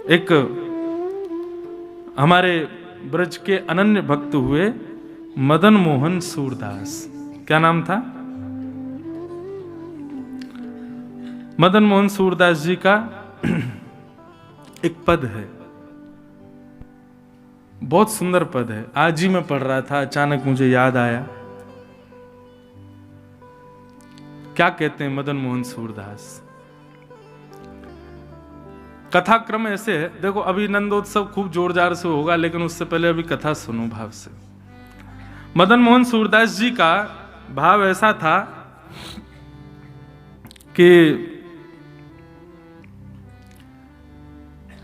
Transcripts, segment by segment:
एक हमारे ब्रज के अनन्य भक्त हुए मदन मोहन सूरदास। क्या नाम था? मदन मोहन सूरदास जी का एक पद है, बहुत सुंदर पद है। आज ही मैं पढ़ रहा था, अचानक मुझे याद आया। क्या कहते हैं मदन मोहन सूरदास? कथाक्रम ऐसे है, देखो अभी नंदोत्सव खूब जोरदार से होगा, लेकिन उससे पहले अभी कथा सुनो भाव से। मदन मोहन सूरदास जी का भाव ऐसा था कि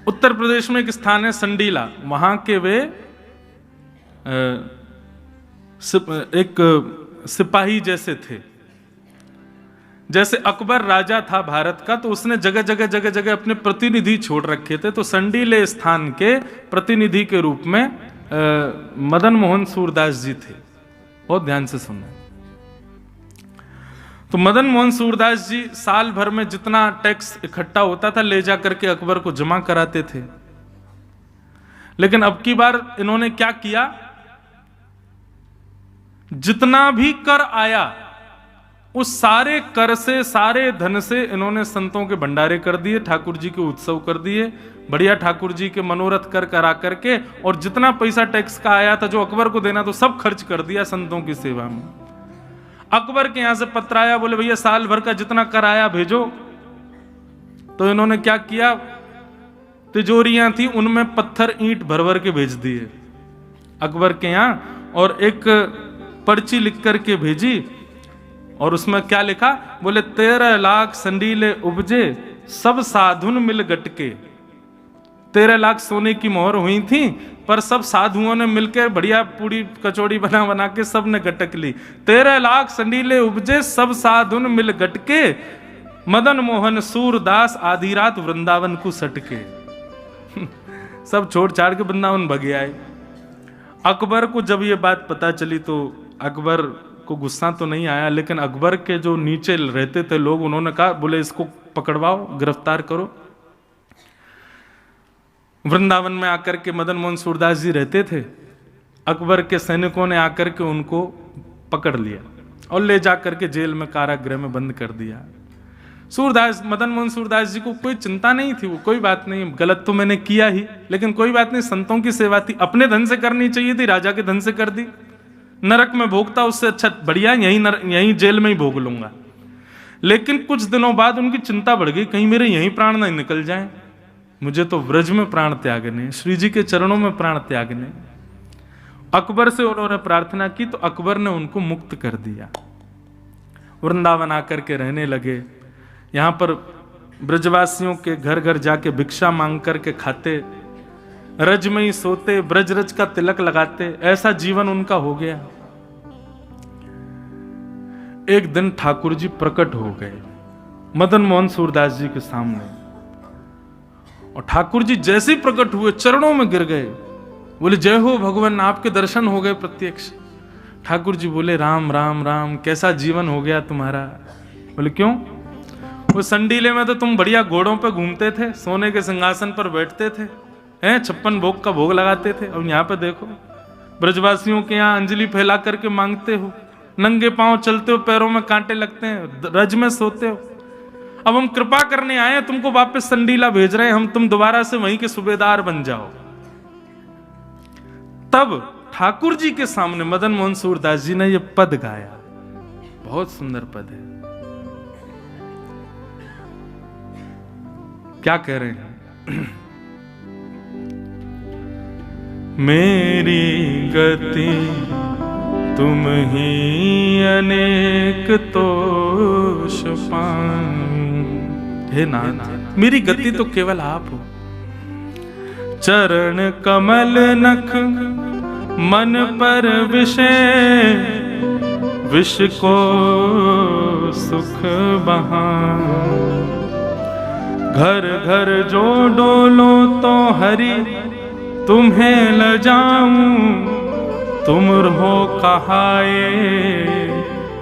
उत्तर प्रदेश में एक स्थान है संडीला, वहां के वे एक सिपाही जैसे थे। जैसे अकबर राजा था भारत का, तो उसने जगह जगह अपने प्रतिनिधि छोड़ रखे थे। तो संडीले स्थान के प्रतिनिधि के रूप में मदन मोहन सूरदास जी थे। बहुत ध्यान से सुनना। तो मदन मोहन सूरदास जी साल भर में जितना टैक्स इकट्ठा होता था ले जाकर के अकबर को जमा कराते थे। लेकिन अब की बार इन्होंने क्या किया, जितना भी कर आया उस सारे कर से, सारे धन से इन्होंने संतों के भंडारे कर दिए, ठाकुर जी के उत्सव कर दिए, बढ़िया ठाकुर जी के मनोरथ कर करा करके, और जितना पैसा टैक्स का आया था जो अकबर को देना तो सब खर्च कर दिया संतों की सेवा में। अकबर के यहां से पत्र आया, बोले भैया साल भर का जितना कर आया भेजो। तो इन्होंने क्या किया, तिजोरियां थी उनमें पत्थर ईंट भर भर के भेज दिए अकबर के यहां, और एक पर्ची लिख करके भेजी, और उसमें क्या लिखा, बोले 13 लाख संडीले उपजे सब साधुन मिल गटके। 13 लाख सोने की मोहर हुई थी, पर सब साधुओं ने मिलकर बढ़िया पूरी कचौड़ी बना बना के सब ने गटक ली। 13 लाख संडीले उपजे सब साधुन मिल गटके, मदन मोहन सूरदास आधी रात वृंदावन को सटके। सब छोड़ छाड़ के वृंदावन भगे आए। अकबर को जब ये बात पता चली तो अकबर को गुस्सा तो नहीं आया, लेकिन अकबर के जो नीचे रहते थे लोग, उन्होंने कहा, बोले इसको पकड़वाओ, गिरफ्तार करो। वृंदावन में आकर के मदन मोहन सूरदास जी रहते थे। अकबर के सैनिकों ने आकर के उनको पकड़ लिया और ले जाकर के जेल में, कारागृह में बंद कर दिया। सूरदास, मदन मोहन सूरदास जी को कोई चिंता नहीं थी, वो कोई बात नहीं, गलत तो मैंने किया ही, लेकिन कोई बात नहीं, संतों की सेवा थी, अपने धन से करनी चाहिए थी, राजा के धन से कर दी। नरक में भोगता उससे अच्छा बढ़िया यहीं जेल में ही भोग लूंगा। लेकिन कुछ दिनों बाद उनकी चिंता बढ़ गई, कहीं मेरे यहीं प्राण नहीं निकल जाएं, मुझे तो व्रज में प्राण त्यागने, श्री जी के चरणों में प्राण त्यागने। अकबर से उन्होंने प्रार्थना की तो अकबर ने उनको मुक्त कर दिया। वृंदावन आकर के रहने लगे। यहां पर ब्रजवासियों के घर घर जाके भिक्षा मांग करके खाते, रज में ही सोते, ब्रज रज का तिलक लगाते, ऐसा जीवन उनका हो गया। एक दिन ठाकुर जी प्रकट हो गए मदन मोहन सूरदास जी के सामने, और ठाकुर जी जैसे ही प्रकट हुए चरणों में गिर गए, बोले जय हो भगवान, आपके दर्शन हो गए प्रत्यक्ष। ठाकुर जी बोले राम राम राम, कैसा जीवन हो गया तुम्हारा? बोले क्यों? वो संडीले में तो तुम बढ़िया घोड़ों पे घूमते थे, सोने के सिंहासन पर बैठते थे, हैं 56 भोग का भोग लगाते थे, और यहाँ पे देखो ब्रजवासियों के यहाँ अंजलि फैला करके मांगते हो, नंगे पांव चलते हो, पैरों में कांटे लगते हैं, रज में सोते हो। अब हम कृपा करने आए हैं, तुमको वापस संडीला भेज रहे हैं, हम तुम दोबारा से वहीं के सूबेदार बन जाओ। तब ठाकुर जी के सामने मदन मोहन सूरदास जी ने यह पद गाया, बहुत सुंदर पद है। क्या कह रहे हैं? मेरी गति तुम ही अनेक तोष पाऊं। हे नाथ, मेरी गति तो केवल आप हो। चरण कमल नख मन पर विषय, विष को सुख बहाऊं। घर घर जो डोलो तो हरि तुम्हें ल जाऊं, तुम रहो कहाए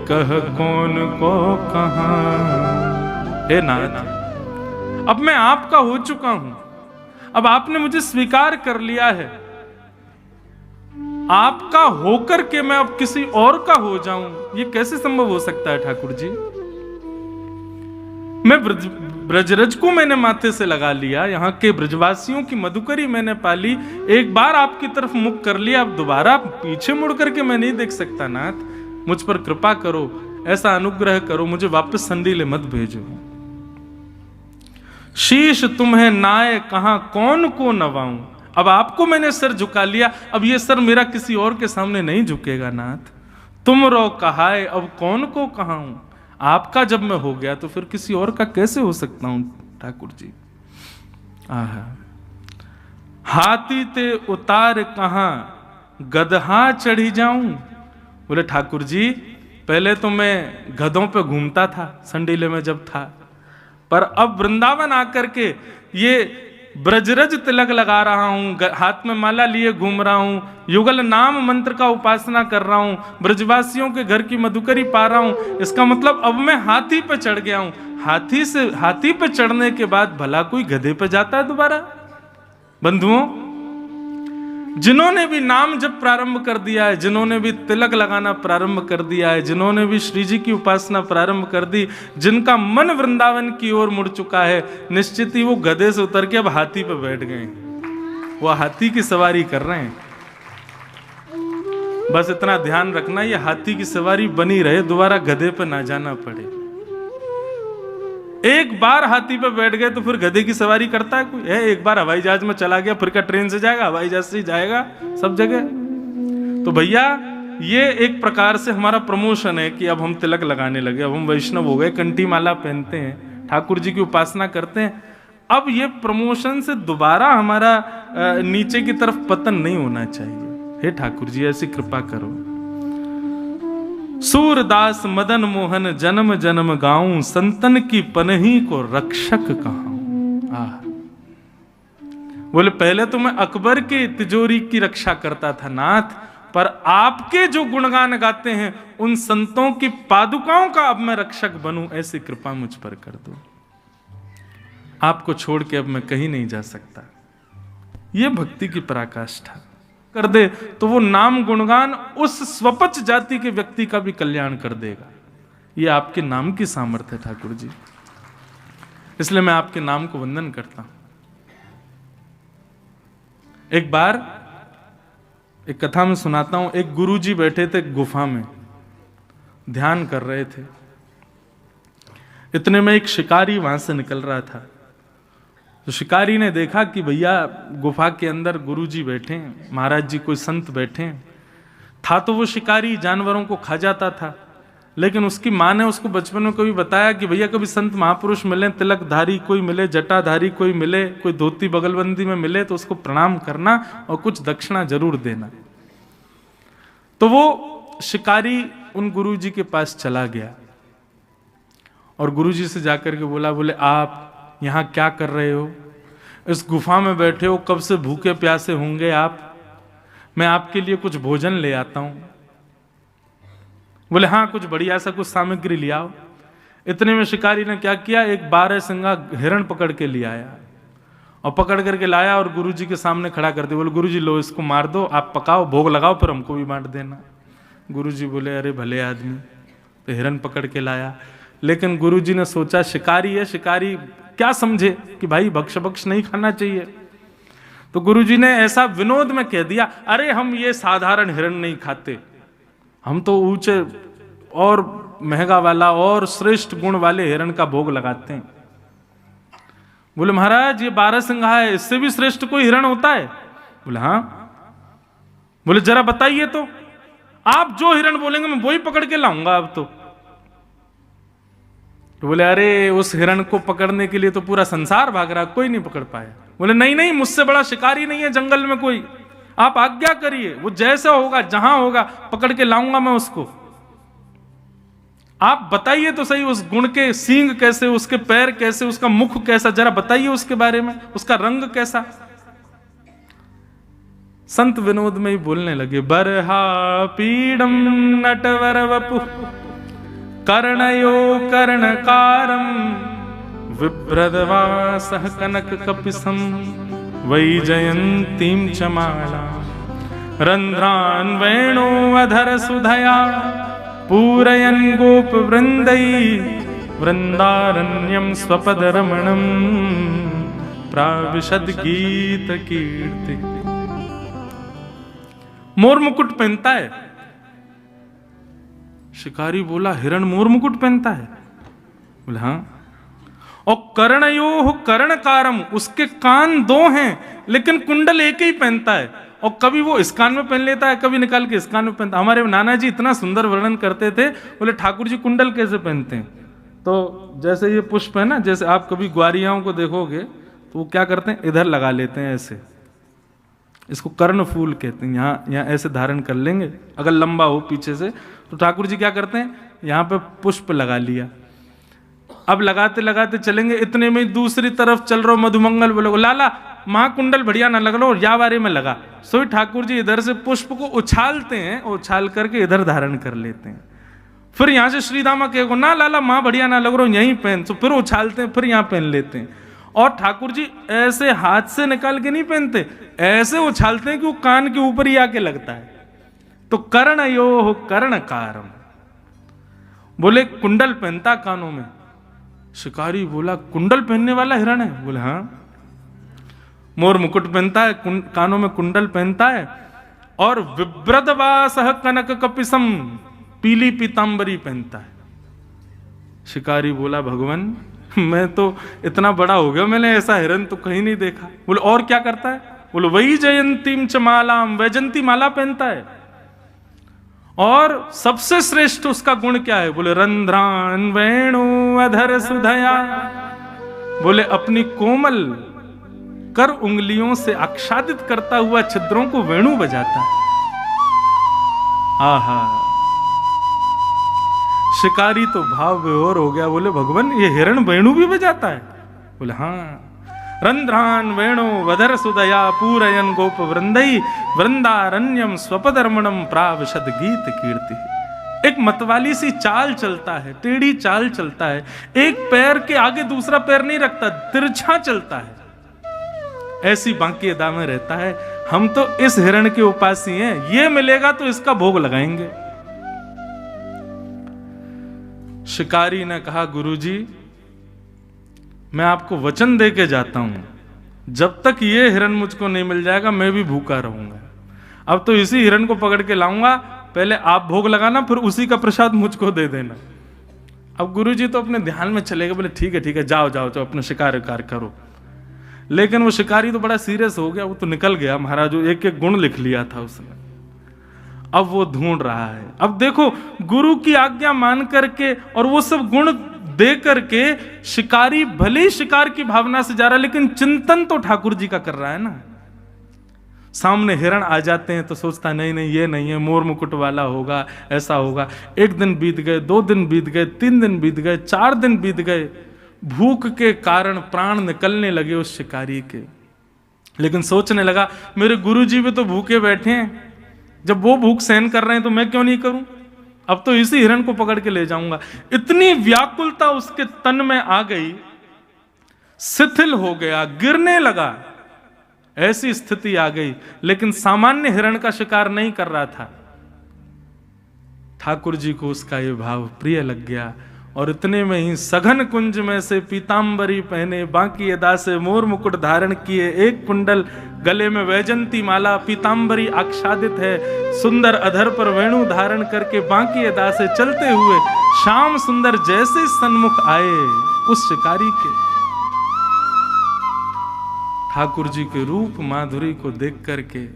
कह कौन को कहां। हे नाथ, अब मैं आपका हो चुका हूं, अब आपने मुझे स्वीकार कर लिया है, आपका होकर के मैं अब किसी और का हो जाऊं, ये कैसे संभव हो सकता है ठाकुर जी? मैं ब्रजरज को मैंने माथे से लगा लिया, यहाँ के ब्रजवासियों की मधुकरी मैंने पाली, एक बार आपकी तरफ मुख कर लिया, अब दोबारा पीछे मुड़ करके मैं नहीं देख सकता। नाथ, मुझ पर कृपा करो, ऐसा अनुग्रह करो, मुझे वापस संडीले मत भेजो। शीश तुम्हें नाय कहां कौन को नवाऊं। अब आपको मैंने सर झुका लिया, अब ये सर मेरा किसी और के सामने नहीं झुकेगा। नाथ, तुम रो कहाए, अब कौन को कहाऊं। आपका जब मैं हो गया तो फिर किसी और का कैसे हो सकता हूं ठाकुर जी। आहा, हाथी ते उतार कहां गदहा चढ़ी जाऊं। बोले ठाकुर जी, पहले तो मैं गधों पे घूमता था संडीले में जब था, पर अब वृंदावन आकर के ये ब्रजरज तिलक लगा रहा हूं, हाथ में माला लिए घूम रहा हूं, युगल नाम मंत्र का उपासना कर रहा हूं, ब्रजवासियों के घर की मधुकरी पा रहा हूं। इसका मतलब अब मैं हाथी पे चढ़ गया हूं। हाथी पे चढ़ने के बाद भला कोई गधे पे जाता है दोबारा? बंधुओं, जिन्होंने भी नाम जप प्रारंभ कर दिया है, जिन्होंने भी तिलक लगाना प्रारंभ कर दिया है, जिन्होंने भी श्री जी की उपासना प्रारंभ कर दी, जिनका मन वृंदावन की ओर मुड़ चुका है, निश्चित ही वो गधे से उतर के अब हाथी पे बैठ गए, वो हाथी की सवारी कर रहे हैं। बस इतना ध्यान रखना, ये हाथी की सवारी बनी रहे, दोबारा गधे पे ना जाना पड़े। एक बार हाथी पे बैठ गए तो फिर गधे की सवारी करता है कोई? है, एक बार हवाई जहाज में चला गया, फिर क्या ट्रेन से जाएगा? हवाई जहाज से जाएगा सब जगह। तो भैया, ये एक प्रकार से हमारा प्रमोशन है कि अब हम तिलक लगाने लगे, अब हम वैष्णव हो गए, कंठी माला पहनते हैं, ठाकुर जी की उपासना करते हैं। अब ये प्रमोशन से दोबारा हमारा नीचे की तरफ पतन नहीं होना चाहिए। हे ठाकुर जी, ऐसी कृपा करो। सूरदास मदन मोहन जन्म जन्म गाऊं, संतन की पनही को रक्षक कहाऊं। बोले पहले तो मैं अकबर की तिजोरी की रक्षा करता था नाथ, पर आपके जो गुणगान गाते हैं उन संतों की पादुकाओं का अब मैं रक्षक बनूं, ऐसी कृपा मुझ पर कर दो। आपको छोड़ के अब मैं कहीं नहीं जा सकता। यह भक्ति की पराकाष्ठा कर दे तो वो नाम गुणगान उस स्वपच जाति के व्यक्ति का भी कल्याण कर देगा। ये आपके नाम की सामर्थ्य है ठाकुर जी, इसलिए मैं आपके नाम को वंदन करता हूं। एक बार एक कथा में सुनाता हूं, एक गुरुजी बैठे थे गुफा में, ध्यान कर रहे थे। इतने में एक शिकारी वहां से निकल रहा था। तो शिकारी ने देखा कि भैया गुफा के अंदर गुरुजी बैठे हैं, महाराज जी कोई संत बैठे हैं। था तो वो शिकारी जानवरों को खा जाता था, लेकिन उसकी माँ ने उसको बचपन में कभी बताया कि भैया कभी संत महापुरुष मिले, तिलकधारी कोई मिले, जटाधारी कोई मिले, कोई धोती बगलबंदी में मिले तो उसको प्रणाम करना और कुछ दक्षिणा जरूर देना। तो वो शिकारी उन गुरुजी के पास चला गया और गुरुजी से जाकर के बोला, बोले आप यहां क्या कर रहे हो? इस गुफा में बैठे हो, कब से भूखे प्यासे होंगे आप, मैं आपके लिए कुछ भोजन ले आता हूं। बोले हाँ, कुछ बढ़िया सा कुछ सामग्री ले आओ। इतने में शिकारी ने क्या किया, एक 12 सिंगा हिरण पकड़ के ले आया और पकड़ करके लाया और गुरुजी के सामने खड़ा कर दिया। बोले गुरुजी लो इसको मार दो, आप पकाओ, भोग लगाओ, फिर हमको भी बांट देना। गुरुजी बोले अरे भले आदमी, तो हिरण पकड़ के लाया। लेकिन गुरुजी ने सोचा शिकारी है, शिकारी क्या समझे कि भाई भक्ष भक्ष नहीं खाना चाहिए। तो गुरुजी ने ऐसा विनोद में कह दिया, अरे हम ये साधारण हिरण नहीं खाते, हम तो ऊंचे और महंगा वाला और श्रेष्ठ गुण वाले हिरण का भोग लगाते हैं। बोले महाराज ये 12 सिंघा है, इससे भी श्रेष्ठ कोई हिरण होता है? बोले हाँ। बोले जरा बताइए तो, आप जो हिरण बोलेंगे मैं वही पकड़ के लाऊंगा अब तो। बोले अरे उस हिरण को पकड़ने के लिए तो पूरा संसार भाग रहा, कोई नहीं पकड़ पाया। बोले नहीं नहीं, मुझसे बड़ा शिकारी नहीं है जंगल में कोई, आप आज्ञा करिए, वो जैसा होगा जहां होगा पकड़ के लाऊंगा मैं उसको। आप बताइए तो सही, उस गुण के सींग कैसे, उसके पैर कैसे, उसका मुख कैसा, जरा बताइए उसके बारे में, उसका रंग कैसा। संत विनोद में ही बोलने लगे, बरहा पीडम नटवर वपु कर्णयो कर्णकारम विभ्रदवासः कनक कपिसम वैजयन्तीं च मालां रन्ध्रान् वेणो अधर सुधया पूरयन् गोपवृन्दै वृन्दारण्यं स्वपदरमणं प्राविशद गीत कीर्ति। मोर मुकुट पहनता है। शिकारी बोला हिरण मोर मुकुट पहनता है? बोला हाँ। और कर्णयोः कर्णकारम, उसके कान दो हैं लेकिन कुंडल एक ही पहनता है। और कभी वो इस कान में पहन लेता है, कभी निकाल के इस कान में पहनता है। हमारे नाना जी इतना सुंदर वर्णन करते थे, बोले ठाकुर जी कुंडल कैसे पहनते हैं? तो जैसे ये पुष्प है ना, जैसे आप कभी ग्वारियाओं को देखोगे तो वो क्या करते हैं, इधर लगा लेते हैं ऐसे, इसको कर्ण फूल कहते हैं। यहाँ ऐसे धारण कर लेंगे, अगर लंबा हो पीछे से, तो ठाकुर जी क्या करते हैं, यहाँ पे पुष्प लगा लिया। अब लगाते लगाते चलेंगे, इतने में दूसरी तरफ चल रहा मधुमंगल बोले लाला महाकुंडल बढ़िया ना लग लो, या बारे में लगा। सो ठाकुर जी इधर से पुष्प को उछालते हैं, उछाल करके इधर धारण कर लेते हैं। फिर यहाँ से श्रीदामा कहेगो ना लाला माँ बढ़िया ना लग रहा, यहीं पहन। तो फिर उछालते हैं, फिर यहाँ पहन लेते हैं। और ठाकुर जी ऐसे हाथ से निकाल के नहीं पहनते, ऐसे उछालते हैं कि वो कान के ऊपर ही आके लगता है। तो कर्णयोः कर्णकारम, बोले कुंडल पहनता कानों में। शिकारी बोला कुंडल पहनने वाला हिरण है? बोले हाँ। मोर मुकुट पहनता है, कानों में कुंडल पहनता है, और विव्रतवासः कनक कपिसम, पीली पीतांबरी पहनता है। शिकारी बोला भगवान मैं तो इतना बड़ा हो गया, मैंने ऐसा हिरण तो कहीं नहीं देखा। बोले और क्या करता है? बोले वैजयंतीं च मालां, वैजयंती माला पहनता है। और सबसे श्रेष्ठ उसका गुण क्या है? बोले रंध्रान वेणु अधर सुधया, बोले अपनी कोमल कर उंगलियों से आच्छादित करता हुआ छिद्रों को वेणु बजाता है। आहा, शिकारी तो भाव विभोर हो गया, बोले भगवान ये हिरण वेणु भी बजाता है? बोले हाँ। रंध्रान वेणु वधर सुदया पूरयन गोप वृंदई वृंदारण्यम स्वपदर्मणम प्राविशद गीत कीर्ति। एक मतवाली सी चाल चलता है, टेढ़ी चाल चलता है, एक पैर के आगे दूसरा पैर नहीं रखता, तिरछा चलता है, ऐसी बांकी अदा में रहता है। हम तो इस हिरण के उपासी हैं, ये मिलेगा तो इसका भोग लगाएंगे। शिकारी ने कहा गुरुजी मैं आपको वचन दे के जाता हूं, जब तक ये हिरण मुझको नहीं मिल जाएगा मैं भी भूखा रहूंगा। अब तो इसी हिरण को पकड़ के लाऊंगा, पहले आप भोग लगाना, फिर उसी का प्रसाद मुझको दे देना। अब गुरुजी तो अपने ध्यान में चले गए, बोले ठीक है जाओ जाओ तो अपने शिकार करो। लेकिन वो शिकारी तो बड़ा सीरियस हो गया, वो तो निकल गया महाराज, एक एक गुण लिख लिया था उसने। अब वो ढूंढ रहा है। अब देखो गुरु की आज्ञा मान करके और वो सब गुण दे करके शिकारी भले ही शिकार की भावना से जा रहा है, लेकिन चिंतन तो ठाकुर जी का कर रहा है ना। सामने हिरण आ जाते हैं तो सोचता नहीं ये नहीं है, मोर मुकुट वाला होगा, ऐसा होगा। एक दिन बीत गए, 2 दिन बीत गए, 3 दिन बीत गए, 4 दिन बीत गए। भूख के कारण प्राण निकलने लगे उस शिकारी के, लेकिन सोचने लगा मेरे गुरुजी भी तो भूखे बैठे हैं, जब वो भूख सहन कर रहे हैं तो मैं क्यों नहीं करूं। अब तो इसी हिरण को पकड़ के ले जाऊंगा। इतनी व्याकुलता उसके तन में आ गई, शिथिल हो गया, गिरने लगा, ऐसी स्थिति आ गई। लेकिन सामान्य हिरण का शिकार नहीं कर रहा था। ठाकुर जी को उसका ये भाव प्रिय लग गया, और इतने में ही सघन कुंज में से पीतांबरी पहने, बांकी अदा से मोर मुकुट धारण किए, एक कुंडल गले में वैजंती माला, पीतांबरी आच्छादित है, सुंदर अधर पर वेणु धारण करके बांकी अदा से चलते हुए श्याम सुंदर जैसे सन्मुख आए उस शिकारी के। ठाकुर जी के रूप माधुरी को देख करके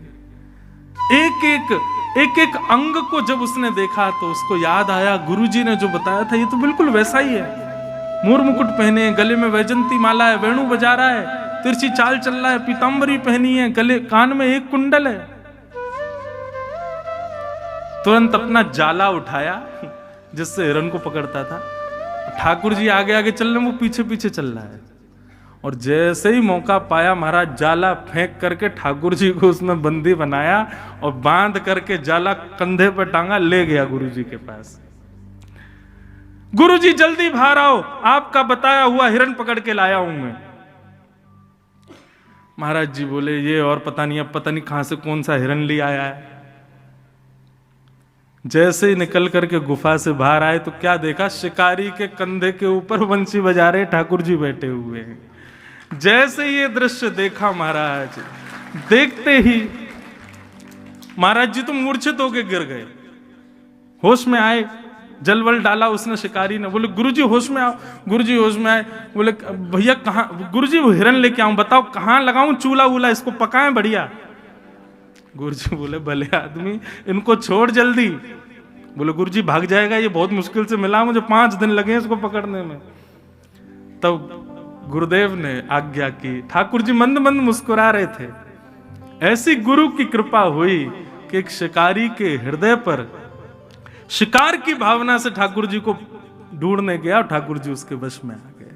एक एक अंग को जब उसने देखा तो उसको याद आया गुरुजी ने जो बताया था, ये तो बिल्कुल वैसा ही है। मोर मुकुट पहने, गले में वैजंती माला है, वेणु बजा रहा है, तिरछी चाल चल रहा है, पीतांबरी पहनी है, गले कान में एक कुंडल है। तुरंत अपना जाला उठाया जिससे हिरण को पकड़ता था। ठाकुर जी आगे आगे चल रहे, वो पीछे पीछे चल रहा है। और जैसे ही मौका पाया महाराज जाला फेंक करके ठाकुर जी को उसमें बंदी बनाया और बांध करके जाला कंधे पर टांगा, ले गया गुरु जी के पास। गुरु जी जल्दी बाहर आओ, आपका बताया हुआ हिरण पकड़ के लाया हूं मैं। महाराज जी बोले ये और पता नहीं, अब पता नहीं कहां से कौन सा हिरन ले आया है। जैसे ही निकल करके गुफा से बाहर आए तो क्या देखा, शिकारी के कंधे के ऊपर बंसी बजा रहे ठाकुर जी बैठे हुए हैं। जैसे ये दृश्य देखा महाराज, देखते ही महाराज जी तो मूर्छित होके गिर गए। होश में आए, जलवल डाला उसने शिकारी ने, बोले गुरुजी होश में आओ। गुरुजी होश में आए, बोले भैया कहाँ, गुरुजी वो हिरन लेके आऊं, बताओ कहाँ लगाऊं चूल्हा वूल्हा, इसको पकाएं बढ़िया। गुरुजी बोले भले आदमी, इनको छोड़ जल्दी। बोले गुरुजी भाग जाएगा, ये बहुत मुश्किल से मिला, मुझे 5 दिन लगे इसको पकड़ने में। तब गुरुदेव ने आज्ञा की। ठाकुर जी मंद मंद मुस्कुरा रहे थे। ऐसी गुरु की कृपा हुई कि एक शिकारी के हृदय पर शिकार की भावना से ठाकुर जी को ढूंढने गया और ठाकुर जी उसके वश में आ गए।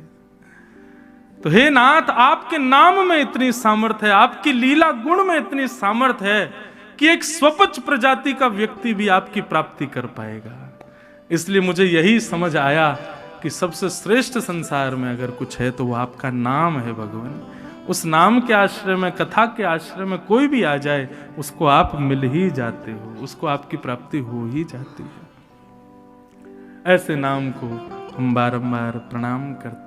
तो हे नाथ, आपके नाम में इतनी सामर्थ्य है, आपकी लीला गुण में इतनी सामर्थ्य है कि एक स्वपच प्रजाति का व्यक्ति भी आपकी प्राप्ति कर पाएगा। इसलिए मुझे यही समझ आया कि सबसे श्रेष्ठ संसार में अगर कुछ है तो वो आपका नाम है भगवान। उस नाम के आश्रय में, कथा के आश्रय में कोई भी आ जाए, उसको आप मिल ही जाते हो, उसको आपकी प्राप्ति हो ही जाती है। ऐसे नाम को हम बारंबार प्रणाम करते हैं।